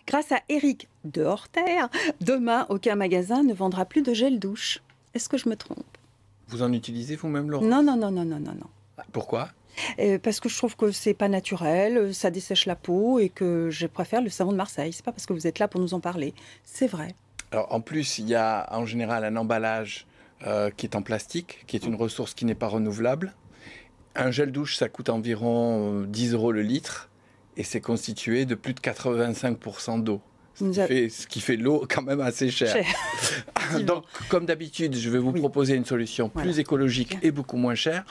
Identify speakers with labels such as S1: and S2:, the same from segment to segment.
S1: Grâce à Éric de Horter, demain, aucun magasin ne vendra plus de gel douche. Est-ce que je me trompe?
S2: Vous en utilisez vous-même, Laurent?
S1: Non, non, non, non, non, non, non.
S2: Pourquoi?
S1: Parce que je trouve que c'est pas naturel, ça dessèche la peau et que je préfère le savon de Marseille. C'est pas parce que vous êtes là pour nous en parler. C'est vrai.
S2: Alors, en plus, il y a en général un emballage qui est en plastique, qui est une ressource qui n'est pas renouvelable. Un gel douche, ça coûte environ 10 € le litre et c'est constitué de plus de 85% d'eau. Ce qui fait l'eau quand même assez chère. Donc, comme d'habitude, je vais vous proposer une solution plus écologique et beaucoup moins chère,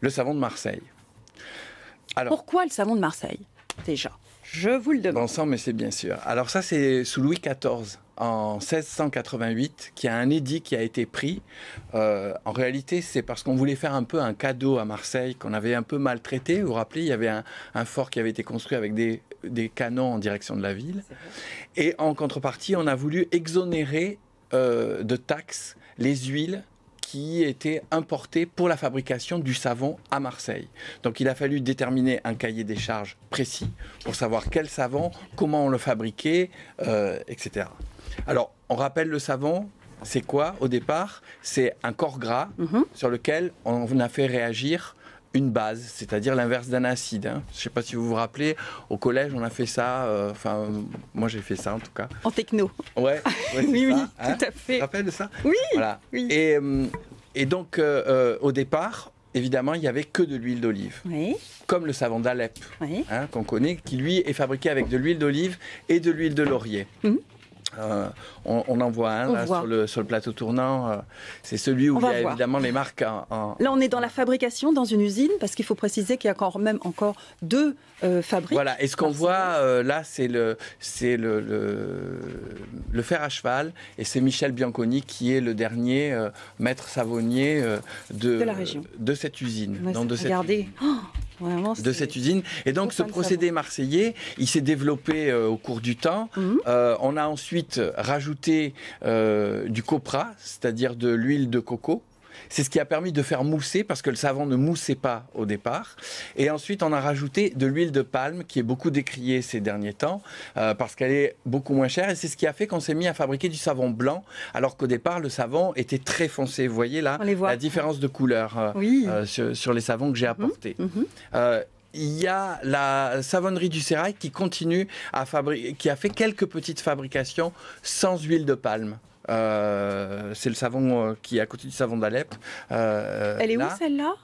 S2: le savon de Marseille.
S1: Alors, pourquoi le savon de Marseille, déjà? Je vous le demande.
S2: Bon sang, mais c'est bien sûr. Alors ça, c'est sous Louis XIV, en 1688, qu'il y a un édit qui a été pris. En réalité, c'est parce qu'on voulait faire un peu un cadeau à Marseille, qu'on avait un peu maltraité. Vous vous rappelez, il y avait un fort qui avait été construit avec des canons en direction de la ville. Et en contrepartie, on a voulu exonérer de taxes les huiles qui étaient importées pour la fabrication du savon à Marseille. Donc il a fallu déterminer un cahier des charges précis pour savoir quel savon, comment on le fabriquait, etc. Alors, on rappelle le savon, c'est quoi au départ? C'est un corps gras sur lequel on a fait réagir une base, c'est-à-dire l'inverse d'un acide. Hein. Je ne sais pas si vous vous rappelez, au collège, on a fait ça, enfin, moi j'ai fait ça en tout cas.
S1: En techno.
S2: Ouais,
S1: oui,
S2: ça, hein,
S1: tout à fait.
S2: Tu te rappelles de ça?
S1: Oui,
S2: voilà.
S1: Oui.
S2: Et donc, au départ, évidemment, il n'y avait que de l'huile d'olive.
S1: Oui.
S2: Comme le savon d'Alep, hein, qu'on connaît, qui lui est fabriqué avec de l'huile d'olive et de l'huile de laurier. On en voit un là, sur le plateau tournant. C'est celui où il y a évidemment les marques.
S1: Là, on est dans la fabrication, dans une usine, parce qu'il faut préciser qu'il y a quand même encore deux fabriques.
S2: Voilà, et ce qu'on voit là, c'est le fer à cheval, et c'est Michel Bianconi qui est le dernier maître savonnier
S1: de la région.
S2: De cette usine.
S1: Ouais,
S2: donc,
S1: regardez. Vraiment,
S2: de cette usine. Et donc ce procédé marseillais, il s'est développé au cours du temps. On a ensuite rajouté du copra, c'est-à-dire de l'huile de coco. C'est ce qui a permis de faire mousser, parce que le savon ne moussait pas au départ. Et ensuite, on a rajouté de l'huile de palme, qui est beaucoup décriée ces derniers temps, parce qu'elle est beaucoup moins chère. Et c'est ce qui a fait qu'on s'est mis à fabriquer du savon blanc, alors qu'au départ, le savon était très foncé. Vous voyez là la différence de couleur sur les savons que j'ai apportés. Il y a la savonnerie du Sérail qui continue à fabriquer, qui a fait quelques petites fabrications sans huile de palme. C'est le savon qui est à côté du savon d'Alep.
S1: Elle est où celle-là?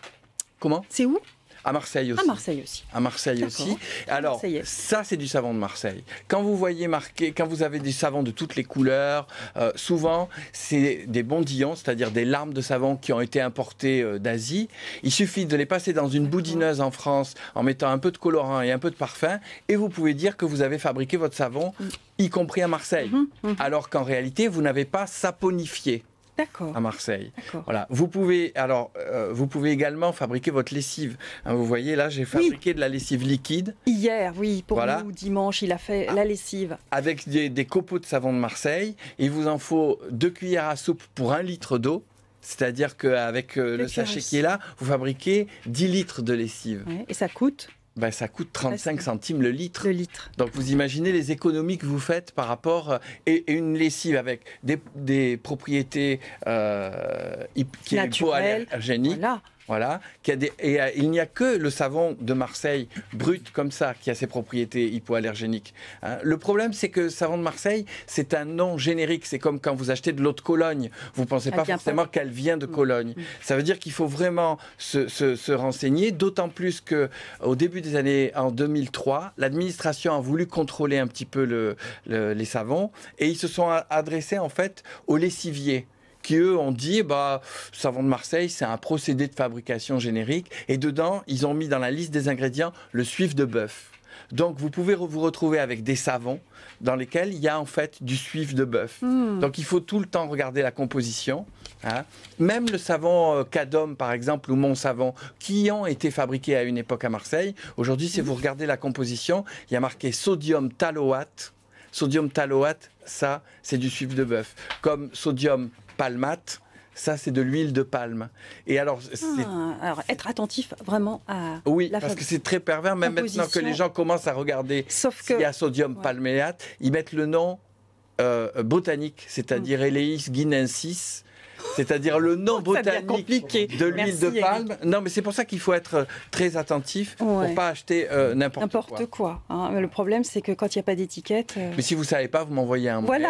S2: Comment?
S1: C'est où?
S2: À Marseille aussi.
S1: À Marseille aussi.
S2: À Marseille aussi. Alors, ça, c'est du savon de Marseille. Quand vous voyez marqué, quand vous avez des savons de toutes les couleurs, souvent, c'est des bondillons, c'est-à-dire des larmes de savon qui ont été importées d'Asie. Il suffit de les passer dans une boudineuse en France en mettant un peu de colorant et un peu de parfum, et vous pouvez dire que vous avez fabriqué votre savon, y compris à Marseille. Alors qu'en réalité, vous n'avez pas saponifié. À Marseille. Voilà. Vous pouvez également fabriquer votre lessive. Hein, vous voyez là, j'ai fabriqué de la lessive liquide.
S1: Hier, pour nous, dimanche, il a fait la lessive.
S2: Avec des copeaux de savon de Marseille. Il vous en faut 2 cuillères à soupe pour 1 litre d'eau. C'est-à-dire qu'avec le sachet qui est là, vous fabriquez 10 litres de lessive.
S1: Et ça coûte?
S2: Ça coûte 35 centimes le litre. Donc vous imaginez les économies que vous faites par rapport... Et une lessive avec des propriétés qui est hypoallergénique. Voilà. Il n'y a que le savon de Marseille brut comme ça qui a ses propriétés hypoallergéniques. Hein. Le problème, c'est que savon de Marseille, c'est un nom générique. C'est comme quand vous achetez de l'eau de Cologne. Vous ne pensez pas forcément qu'elle vient de Cologne. Ça veut dire qu'il faut vraiment se renseigner, d'autant plus qu'au début des années, en 2003, l'administration a voulu contrôler un petit peu les savons et ils se sont adressés en fait aux lessiviers, qui eux ont dit savon de Marseille, c'est un procédé de fabrication générique, et dedans ils ont mis dans la liste des ingrédients le suif de bœuf. Donc vous pouvez vous retrouver avec des savons dans lesquels il y a en fait du suif de bœuf. Donc il faut tout le temps regarder la composition. Hein. Même le savon Cadom par exemple ou Mon Savon, qui ont été fabriqués à une époque à Marseille, aujourd'hui si vous regardez la composition, il y a marqué sodium tallowate. Sodium tallowate, ça c'est du suif de bœuf. Comme sodium palmate, Ça, c'est de l'huile de palme. Et alors,
S1: alors, être attentif vraiment à
S2: parce que c'est très pervers, même maintenant que les gens commencent à regarder s'il y a sodium palméate, ils mettent le nom botanique, c'est-à-dire Eleis guinensis, c'est-à-dire le nom botanique de l'huile de palme. Non, mais c'est pour ça qu'il faut être très attentif pour ne pas acheter n'importe quoi.
S1: Hein. Le problème, c'est que quand il n'y a pas d'étiquette...
S2: Mais si vous ne savez pas, vous m'envoyez un mail,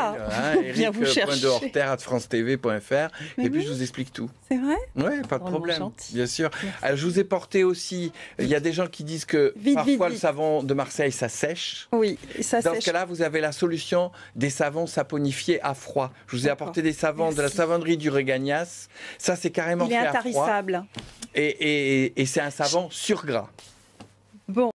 S2: eric.dehorter@francetv.fr, et puis je vous explique tout.
S1: C'est vrai?
S2: Oui, pas de problème, bien sûr. Alors, je vous ai porté aussi... Il y a des gens qui disent que parfois le savon de Marseille, ça sèche.
S1: Oui, ça sèche.
S2: Dans ce cas-là, vous avez la solution des savons saponifiés à froid. Je vous ai apporté des savons de la savonnerie du Regagnas. Ça, c'est carrément fait à froid.
S1: Il est intarissable.
S2: Et c'est un savon sur gras.
S1: Bon.